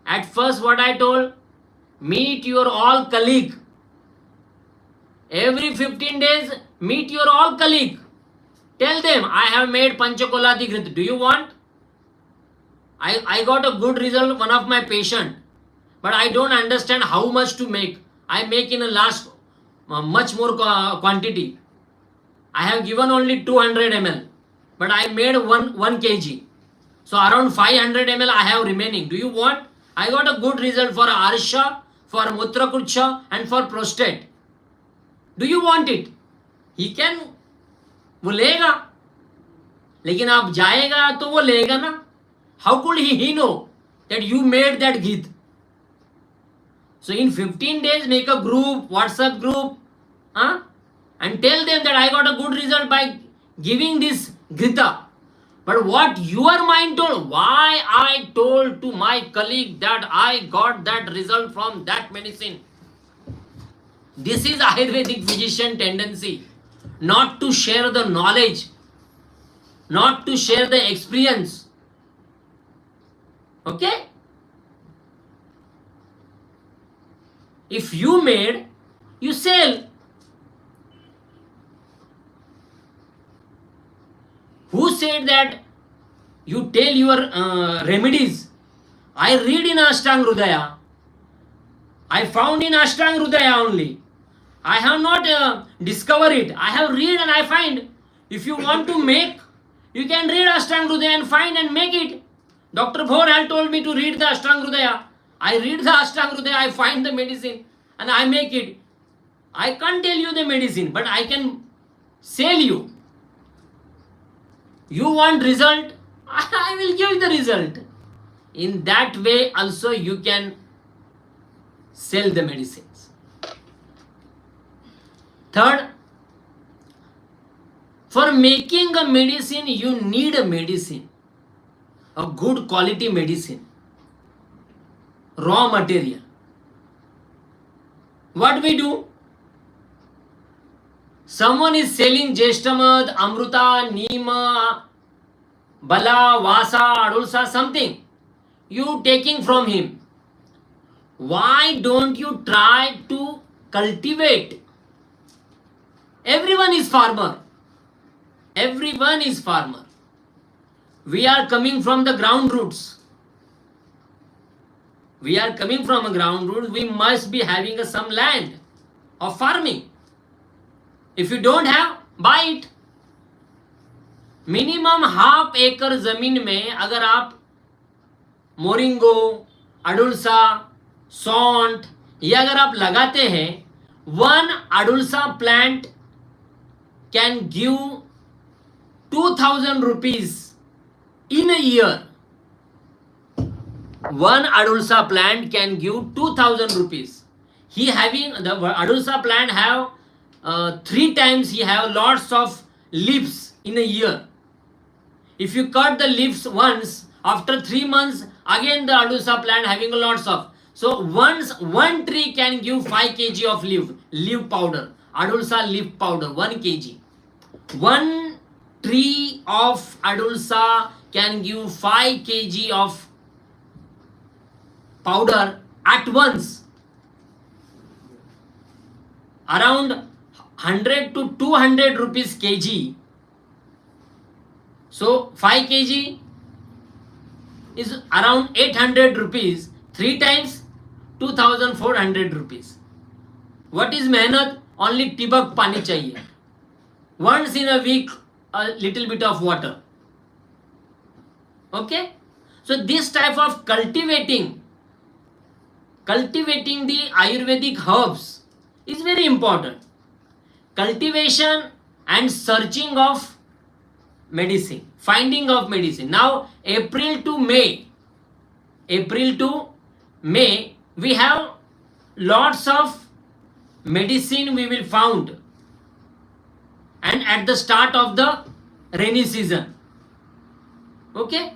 [SPEAKER 1] At first what I told, meet your all colleague. Every 15 days, meet your all colleague. Tell them, I have made Panchakoladi Grita. Do you want? I got a good result, one of my patient. But I don't understand how much to make. I make in a last much more quantity. I have given only 200 ml. But I made 1 kg. So around 500 ml I have remaining. Do you want? I got a good result for Arsha, for Mutrakucha and for prostate. Do you want it? He can, वो लेगा. लेकिन आप जाएगा तो वो लेगा ना. How could he know that you made that ghee? So in 15 days, make a group, WhatsApp group, and tell them that I got a good result by giving this Grita. But what your mind told, why I told to my colleague that I got that result from that medicine. This is Ayurvedic physician tendency, not to share the knowledge, not to share the experience. Okay? If you made, you sell. Who said that you tell your remedies? I read in Ashtang Hridaya. I found in Ashtang Hridaya only. I have not discovered it. I have read and I find. If you want to make, you can read Ashtang Hridaya and find and make it. Dr. Bhor had told me to read the Ashtang Hridaya. I read the Ashtang Hridaya, I find the medicine and I make it. I can't tell you the medicine, but I can sell you. You want result? I will give the result. In that way also you can sell the medicines. Third, for making a medicine, you need a medicine. A good quality medicine, raw material. What we do? Someone is selling Jeshtamad, Amruta, Nima, Bala, Vasa, Adulsa, something. You taking from him. Why don't you try to cultivate? Everyone is farmer. Everyone is farmer. We are coming from the ground roots. We are coming from a ground root. We must be having some land of farming. If you don't have, buy it. Minimum half acre जमीन में अगर आप moringa, अडुल्सा, सौंठ ये अगर आप लगाते हैं, one अडुल्सा plant can give 2,000 rupees in a year. One Adulsa plant can give 2,000 rupees. He having the Adulsa plant have 3 times he have lots of leaves in a year. If you cut the leaves once, after 3 months, again the Adusa plant having lots of. So once one tree can give 5 kg of leaf powder, Adulsa leaf powder, 1 kg. One tree of Adulsa can give 5 kg of powder at once. Around 100 to 200 rupees kg. So 5 kg is around 800 rupees. 3 times 2400 rupees. What is mehnat? Only tibak pani chahiye. Once in a week, a little bit of water. Okay? So this type of cultivating the Ayurvedic herbs is very important. Cultivation and searching of medicine, finding of medicine. Now April to May, we have lots of medicine we will found, and at the start of the rainy season. Okay,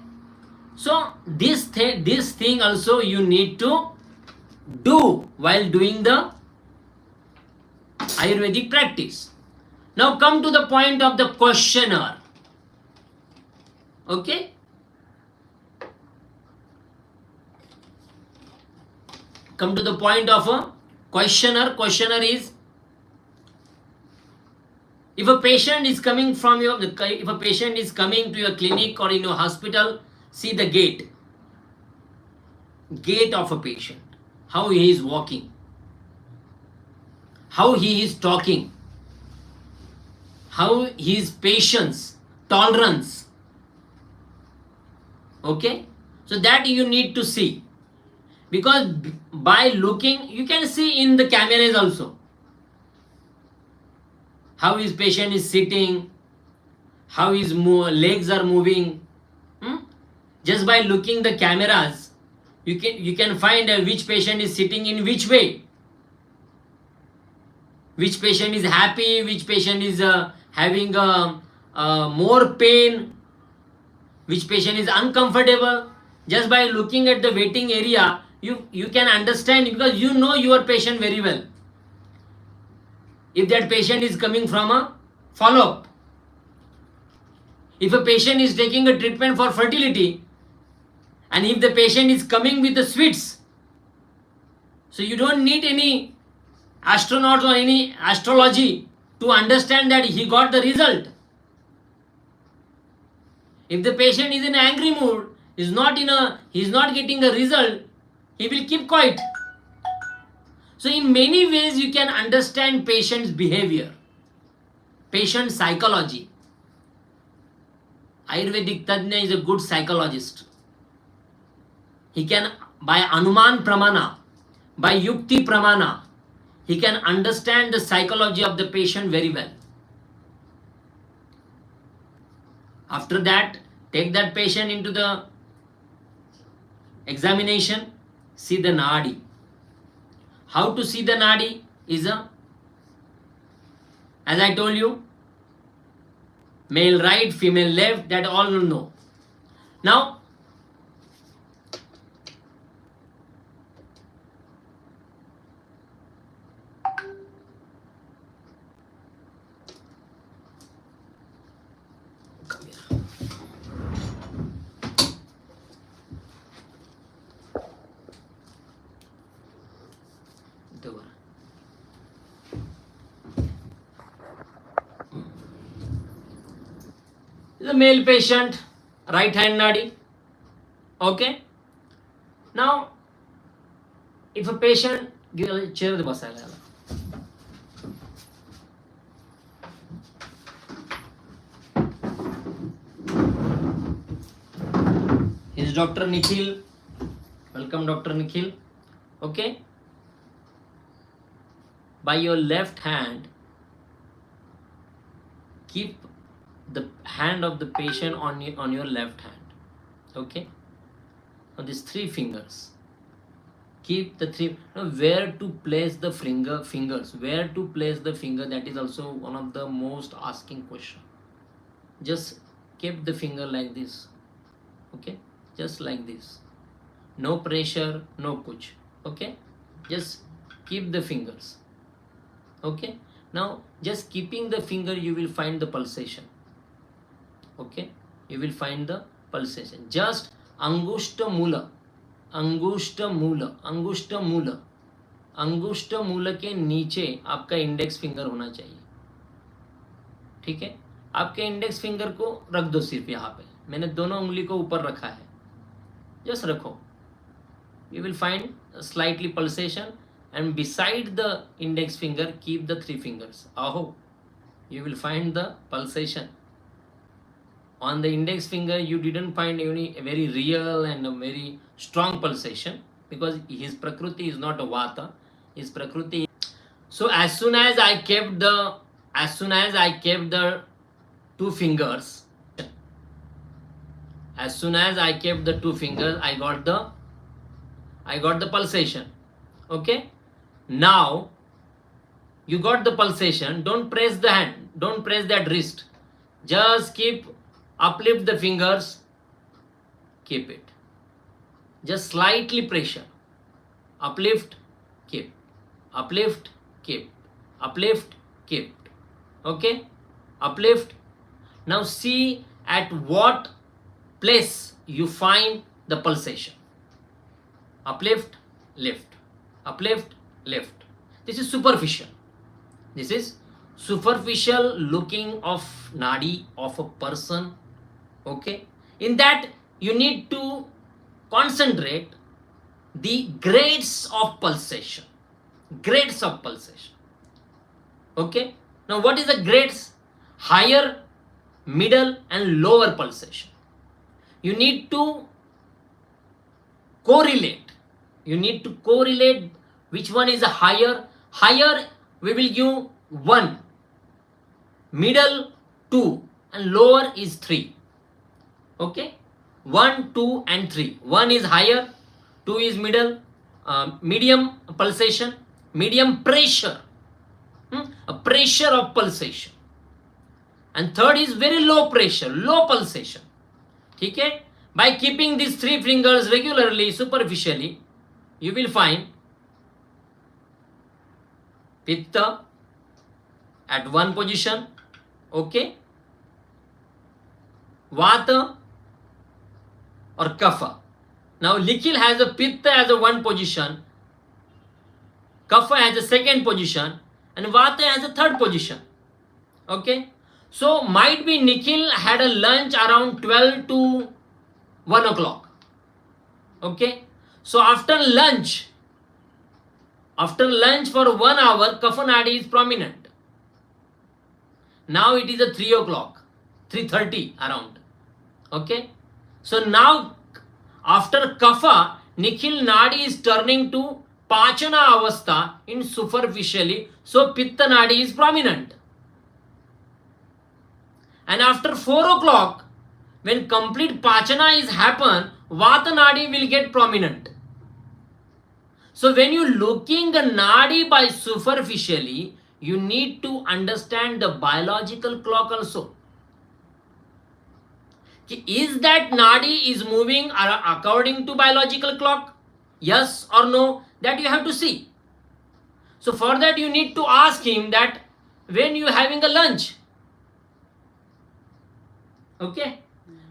[SPEAKER 1] so this thing also you need to do while doing the Ayurvedic practice. Now come to the point of the questionnaire. Okay, come to the point of a questionnaire. Questionnaire is, if a patient is coming to your clinic or in your hospital, see the gait of a patient, how he is walking, how he is talking, how his patience, tolerance. Okay, so that you need to see, because by looking you can see in the cameras also how his patient is sitting, how his legs are moving. Just by looking the cameras, you can find which patient is sitting in which way, which patient is happy, which patient is having more pain, which patient is uncomfortable. Just by looking at the waiting area, you can understand, because you know your patient very well. If that patient is coming from a follow-up, if a patient is taking a treatment for fertility, and if the patient is coming with the sweets, so you don't need any astronaut or any astrology to understand that he got the result. If the patient is in an angry mood, he is not getting a result, he will keep quiet. So in many ways you can understand patient's behavior, patient psychology. Ayurvedic Tajna is a good psychologist. He can, by Anuman Pramana, by Yukti Pramana, he can understand the psychology of the patient very well. After that, take that patient into the examination, see the Nadi. How to see the Nadi is as I told you, male right, female left, that all you know. Now, come here. The male patient, right hand nadi. Okay. Now, if a patient, chair the bus. Is Dr. Nikhil. Welcome, Dr. Nikhil. Okay. By your left hand, keep the hand of the patient on your left hand. Okay. Now these 3 fingers. Keep the 3. Now where to place the fingers? Where to place the finger? That is also one of the most asking question. Just kept the finger like this. Okay, just like this. No pressure, no kuch. Okay, just keep the fingers. Okay, now just keeping the finger, you will find the pulsation. Okay, you will find the pulsation. Just angushta mula, अंगुष्ठ मूल, अंगुष्ठ मूल, अंगुष्ठ मूल के नीचे आपका index finger होना चाहिए. ठीक है, आपके इंडेक्स फिंगर को रख दो सिर्फ यहाँ पे. मैंने दोनों उंगली को ऊपर रखा है, जस्ट रखो. You will find slightly pulsation and beside the index finger keep the three fingers. Aho, you will find the pulsation. On the index finger you didn't find any very real and a very strong pulsation because his prakriti is not a vata, his prakriti. So as soon as I kept the two fingers, as soon as I kept the two fingers, I got the pulsation. Okay, now you got the pulsation. Don't press the hand, don't press that wrist, just keep, uplift the fingers, keep it, just slightly pressure, uplift, keep, uplift, keep, uplift, keep. Okay, uplift. Now see at what place you find the pulsation. Uplift, lift, uplift, lift. This is superficial. This is superficial looking of nadi of a person. Okay, in that you need to concentrate the grades of pulsation. Grades of pulsation. Okay, now what is the grades? Higher, middle and lower pulsation. You need to correlate. You need to correlate which one is a higher. Higher we will give 1, middle 2 and lower is 3. Okay, 1, 2 and 3. 1 is higher, 2 is middle, medium pulsation, medium pressure, a pressure of pulsation, and third is very low pressure, low pulsation. Okay, by keeping these three fingers regularly, superficially, you will find pitta at one position. Okay, vata or kapha. Now likhil has a pitta as a one position, kapha has a second position and vata has a third position. Okay, so might be Nikhil had a lunch around 12 to 1 o'clock. Okay, so after lunch for 1 hour, kapha nadi is prominent. Now it is a 3 o'clock, 3:30 around. Okay, so now after kapha, Nikhil nadi is turning to pachana avastha in superficially, so pitta nadi is prominent. And after 4 o'clock, when complete pachana is happen, vata nadi will get prominent. So when you looking a nadi by superficially, you need to understand the biological clock also. Is that nadi is moving according to biological clock? Yes or no? That you have to see. So for that you need to ask him that when you having a lunch. Okay.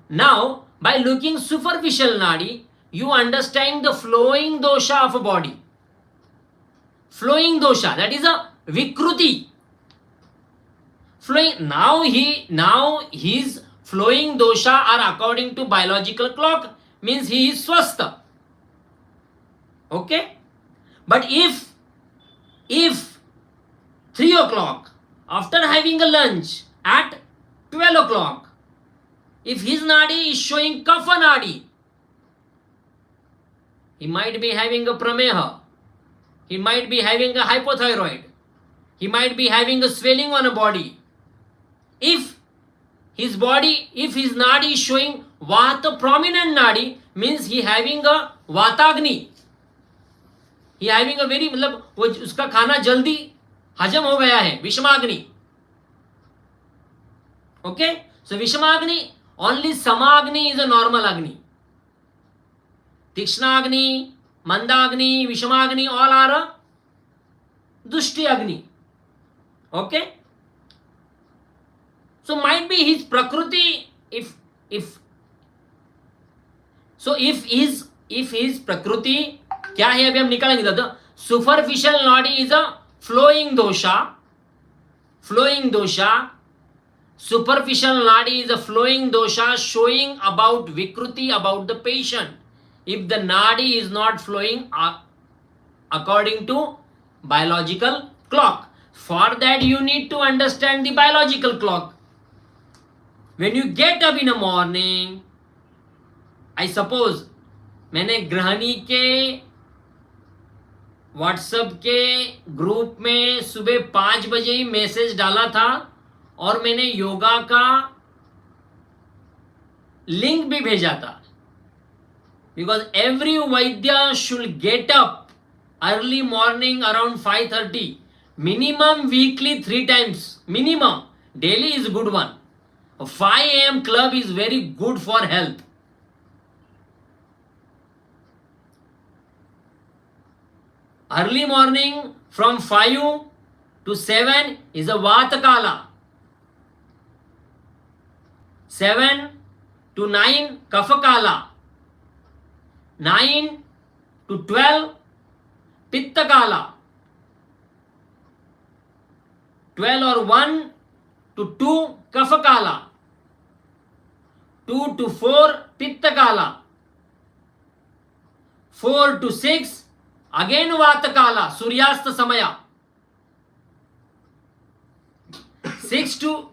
[SPEAKER 1] Now by looking superficial nadi, you understand the flowing dosha of a body. Flowing dosha, that is a vikruti. Flowing, now his flowing dosha are according to biological clock, means he is swastha. Okay, but if 3 o'clock after having a lunch at 12 o'clock, if his nadi is showing kapha nadi, he might be having a prameha, he might be having a hypothyroid, he might be having a swelling on a body. If his nadi is showing vata prominent nadi, means he having a vatagni, he having a very, मतलब वो उसका खाना जल्दी हजम हो गया है, विषमाग्नि. Okay, so विषमाग्नि Only Samagni is a normal Agni. Tikshna Agni, Mandagni, Vishamagni, all are a Dushti Agni. Okay? So might be his Prakriti, if his Prakriti, क्या है अभी हम निकालेंगे दादा. Superficial nadi is a flowing dosha. Superficial nadi is a flowing dosha showing about Vikruti, about the patient. If the nadi is not flowing according to biological clock. For that you need to understand the biological clock. When you get up in the morning, I suppose मैंने गृहिणी के WhatsApp के group में सुबह 5 बजे ही message डाला था और मैंने योगा का लिंक भी भेजा था. Because every Vaidya should get up early morning around 5:30, minimum weekly 3 times, minimum. Daily is good one. 5 AM club is very good for health. Early morning from 5 to 7 is a Vata Kala. 7 to 9 Kapha Kala. 9 to 12 Pitta Kala. 12 or 1 to 2 Kapha Kala. 2 to 4 Pitta Kala. 4 to 6 again Vata Kala, Suryasta Samaya. 6 to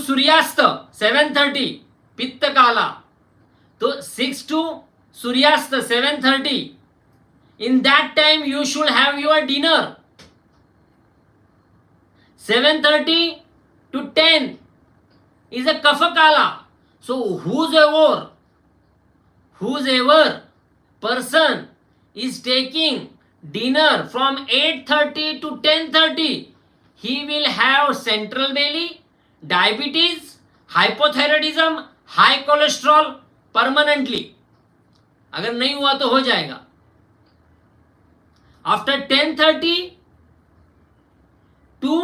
[SPEAKER 1] Suryasta 7:30 Pitta Kala. So 6 to Suryasta 7:30. In that time you should have your dinner. 7:30 to 10 is a Kapha Kala. So whosoever person is taking dinner from 8:30 to 10:30, he will have central belly, diabetes, hypothyroidism, high cholesterol permanently. अगर नहीं हुआ तो हो जाएगा. After 10:30 to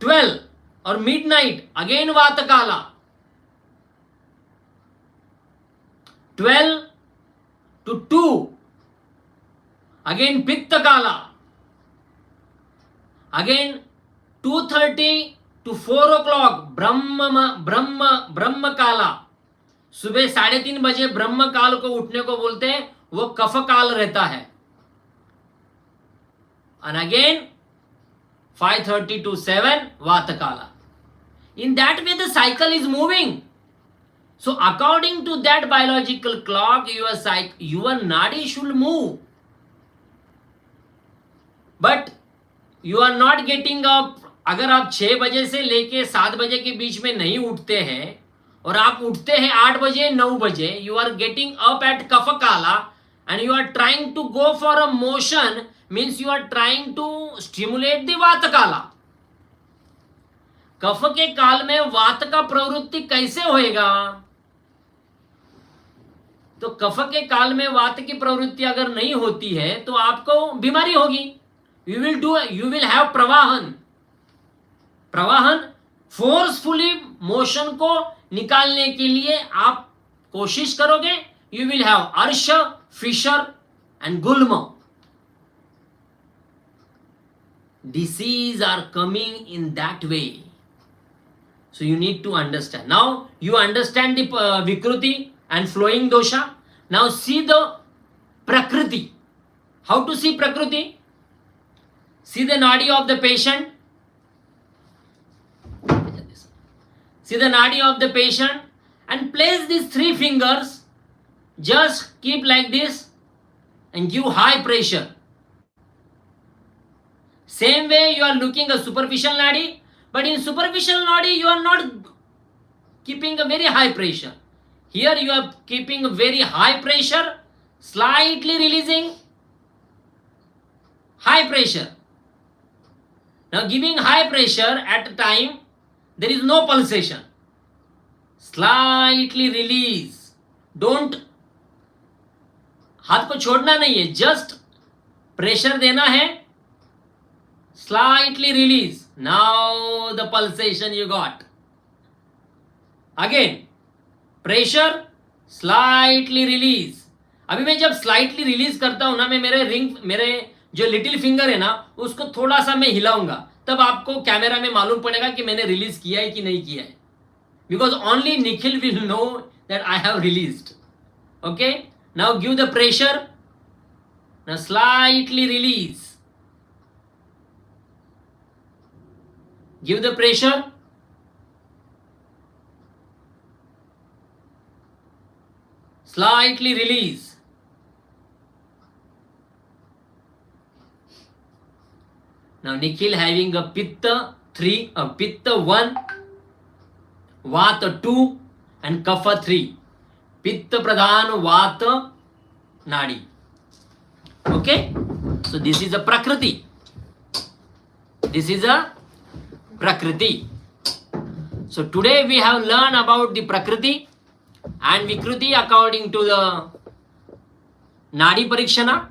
[SPEAKER 1] 12 or midnight, again Vata Kala. 12 to 2 again Pitta Kala. Again 2:30 to 4 o'clock ब्रह्म काला. सुबह 3:30 बजे ब्रह्म काल को उठने को बोलते हैं, वो कफ काल रहता है. And again 5:30 to 7 Vata Kala. In that way the cycle is moving. So according to that biological clock, your nadi should move. But you are not getting up. अगर आप 6 बजे से लेके 7 बजे के बीच में नहीं उठते हैं और आप उठते हैं 8 बजे 9 बजे, you are getting up at Kapha Kala and you are trying to go for a motion, means you are trying to stimulate the Vata Kala. कफ के काल में वात का प्रवृत्ति कैसे होएगा? तो कफ के काल में वात की प्रवृत्ति अगर नहीं होती है तो आपको बीमारी होगी. यू विल हैव प्रवाहन फोर्सफुली मोशन को निकालने के लिए आप कोशिश करोगे. यू विल हैव अर्श, फिशर एंड गुल्म. Disease are coming in that way. So you need to understand. Now you understand the Vikruti and flowing dosha. Now see the Prakriti. How to see Prakriti? See the nadi of the patient. See the nadi of the patient and place these 3 fingers. Just keep like this and give high pressure. Same way you are looking at superficial nadi. But in superficial nadi, you are not keeping a very high pressure. Here you are keeping a very high pressure, slightly releasing, high pressure. Now giving high pressure at a time, there is no pulsation. Slightly release. Don't, हाथ को छोड़ना नहीं है, just pressure देना है. Slightly release. Now the pulsation you got. Again pressure, slightly release. अभी मैं जब स्लाइटली रिलीज करता हूं ना, मैं मेरे जो लिटिल फिंगर है ना, उसको थोड़ा सा मैं हिलाऊंगा, तब आपको कैमरा में मालूम पड़ेगा कि मैंने रिलीज किया है कि नहीं किया है. Because only Nikhil will know that I have released. Okay, now give the pressure. Now slightly release. Give the pressure. Slightly release. Now Nikhil having a Pitta 3, a Pitta 1, Vata 2 and Kapha 3. Pitta Pradhan Vata Nadi. Okay? So this is a Prakriti. This is a Prakriti. So today we have learned about the Prakriti and Vikruti according to the Nadi Parikshana.